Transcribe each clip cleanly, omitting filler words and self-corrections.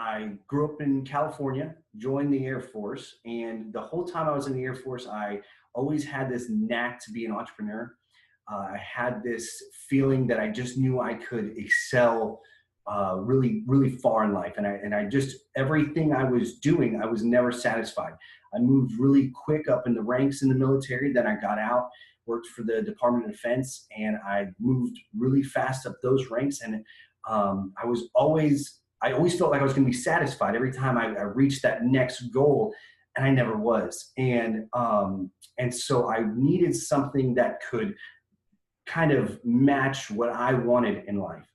I grew up in California, joined the Air Force, and the whole time I was in the Air Force, I always had this knack to be an entrepreneur. I had this feeling that I just knew I could excel really, really far in life. And I just, everything I was doing, I was never satisfied. I moved really quick up in the ranks in the military. Then I got out, worked for the Department of Defense, and I moved really fast up those ranks. And I always felt like I was going to be satisfied every time I reached that next goal, and I never was. And so I needed something that could kind of match what I wanted in life.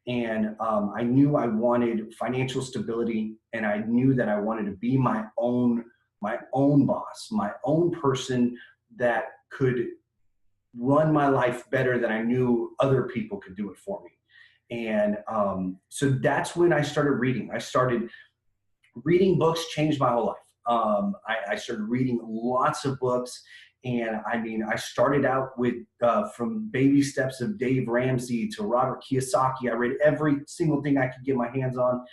And I knew I wanted financial stability, and I knew that I wanted to be my own boss, my own person that could run my life better than I knew other people could do it for me. And so that's when I started reading. I started reading books, changed my whole life. I started reading lots of books. And I mean, I started out with from baby steps of Dave Ramsey to Robert Kiyosaki. I read every single thing I could get my hands on.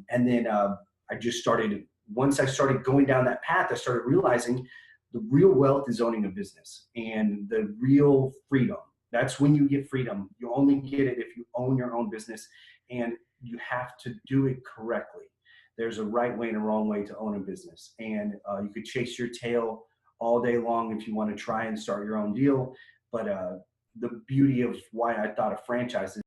And then I just started, once I started going down that path, I started realizing the real wealth is owning a business, and the real freedom. That's when you get freedom. You only get it if you own your own business, and you have to do it correctly. There's a right way and a wrong way to own a business. And you could chase your tail all day long if you want to try and start your own deal. But the beauty of why I thought of franchises.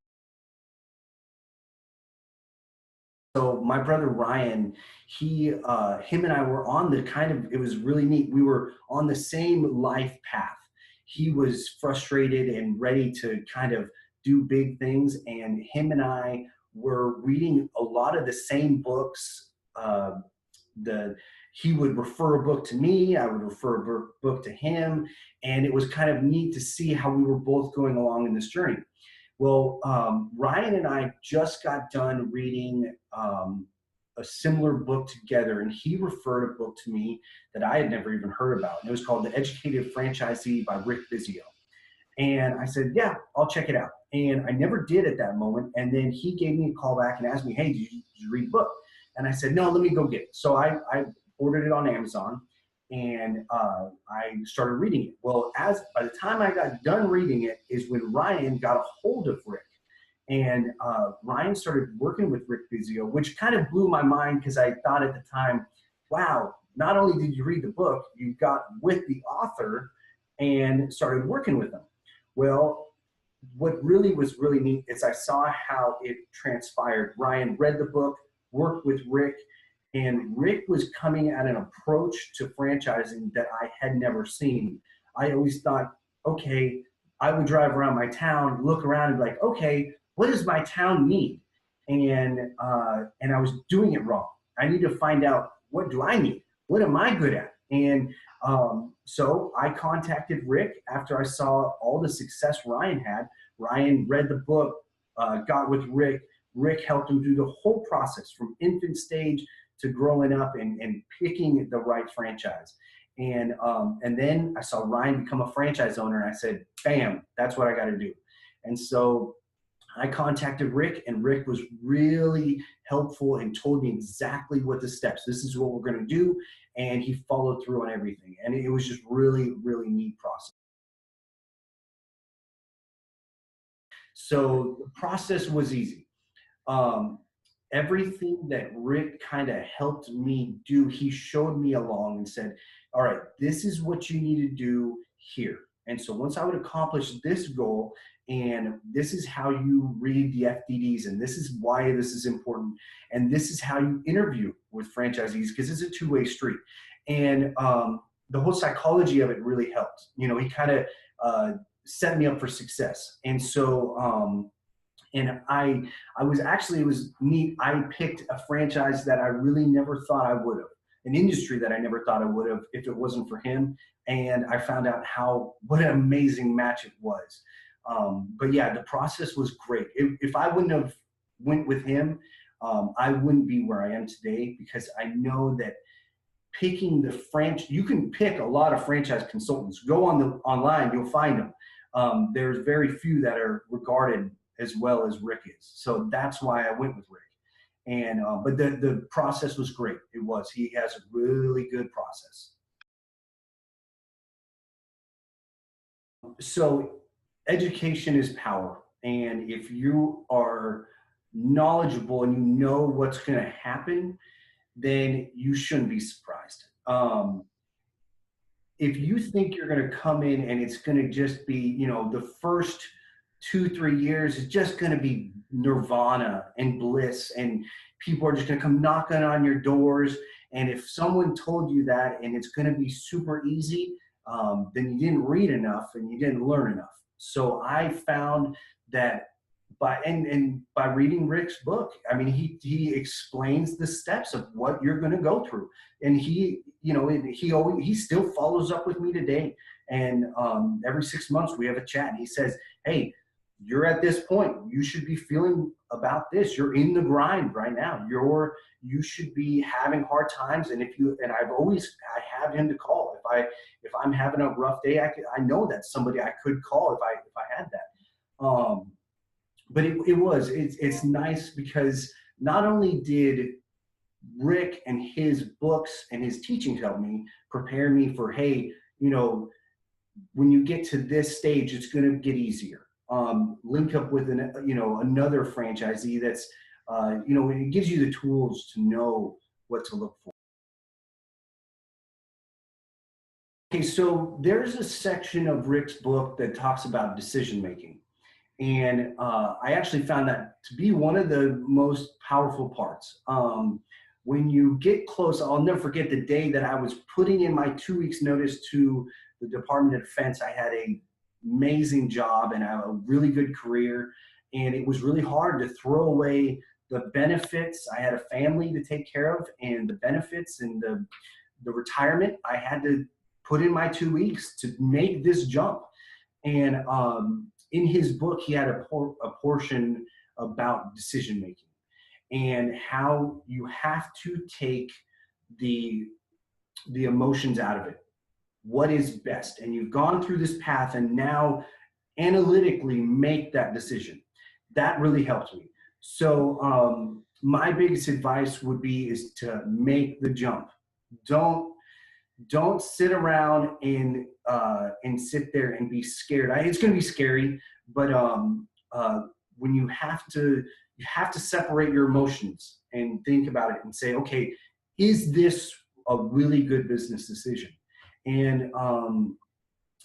So my brother Ryan, him and I were on the it was really neat. We were on the same life path. He was frustrated and ready to kind of do big things. And him and I were reading a lot of the same books. He would refer a book to me, I would refer a book to him, and it was kind of neat to see how we were both going along in this journey. Well, Ryan and I just got done reading a similar book together, and he referred a book to me that I had never even heard about. And it was called The Educated Franchisee by Rick Bisio. And I said, yeah, I'll check it out. And I never did at that moment. And then he gave me a call back and asked me, hey, did you read the book? And I said, no, let me go get it. So I ordered it on Amazon, and I started reading it. Well, by the time I got done reading it is when Ryan got a hold of Rick. And Ryan started working with Rick Bisio, which kind of blew my mind, because I thought at the time, wow, not only did you read the book, you got with the author and started working with them. Well, what really was really neat is I saw how it transpired. Ryan read the book, worked with Rick, and Rick was coming at an approach to franchising that I had never seen. I always thought, okay, I would drive around my town, look around and be like, okay, what does my town need? And I was doing it wrong. I need to find out, what do I need? What am I good at? And so I contacted Rick after I saw all the success Ryan had. Ryan read the book, got with Rick. Rick helped him through the whole process from infant stage to growing up and picking the right franchise. And then I saw Ryan become a franchise owner, and I said, bam, that's what I got to do. And so I contacted Rick, and Rick was really helpful and told me exactly what the steps, this is what we're going to do. And he followed through on everything. And it was just really, really neat process. So the process was easy. Everything that Rick kind of helped me do, he showed me along and said, all right, this is what you need to do here. And so once I would accomplish this goal, and this is how you read the FDDs, and this is why this is important, and this is how you interview with franchisees, because it's a two-way street. And the whole psychology of it really helped. You know, he kind of set me up for success. And so and I was actually, it was neat. I picked a franchise that I really never thought I would have, an industry that I never thought I would have if it wasn't for him. And I found out what an amazing match it was. But yeah, the process was great. If I wouldn't have went with him, I wouldn't be where I am today, because I know that picking you can pick a lot of franchise consultants. Go online, you'll find them. There's very few that are regarded as well as Rick is. So that's why I went with Rick. And but the process was great. It was. He has a really good process. So education is power, and if you are knowledgeable and you know what's going to happen, then you shouldn't be surprised. If you think you're going to come in and it's going to just be, the first 2 3 years is just going to be nirvana and bliss, and people are just going to come knocking on your doors, and if someone told you that and it's going to be super easy, then you didn't read enough and you didn't learn enough. So I found that by reading Rick's book, I mean, he explains the steps of what you're going to go through, and he still follows up with me today, and every 6 months we have a chat, and he says, "Hey, you're at this point. You should be feeling about this. You're in the grind right now. You should be having hard times, and I have him to call if I'm having a rough day. I know that's somebody I could call if I had that." But it's nice because not only did Rick and his books and his teachings help me prepare me for, hey, when you get to this stage, it's going to get easier. Link up with another franchisee that's, it gives you the tools to know what to look for. Okay, so there's a section of Rick's book that talks about decision making. And I actually found that to be one of the most powerful parts. When you get close, I'll never forget the day that I was putting in my 2 weeks notice to the Department of Defense. I had an amazing job and I have a really good career. And it was really hard to throw away the benefits. I had a family to take care of, and the benefits and the retirement. I had to put in my 2 weeks to make this jump. And in his book, he had a portion about decision making and how you have to take the emotions out of it. What is best? And you've gone through this path, and now analytically make that decision. That really helped me. So my biggest advice would be is to make the jump. Don't sit around and sit there and be scared. It's going to be scary, but when you have to separate your emotions and think about it and say, okay, is this a really good business decision? And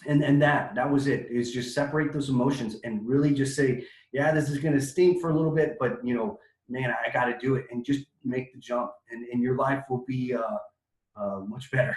that was it. Is just separate those emotions and really just say, yeah, this is going to stink for a little bit, but man, I got to do it, and just make the jump, and your life will be much better.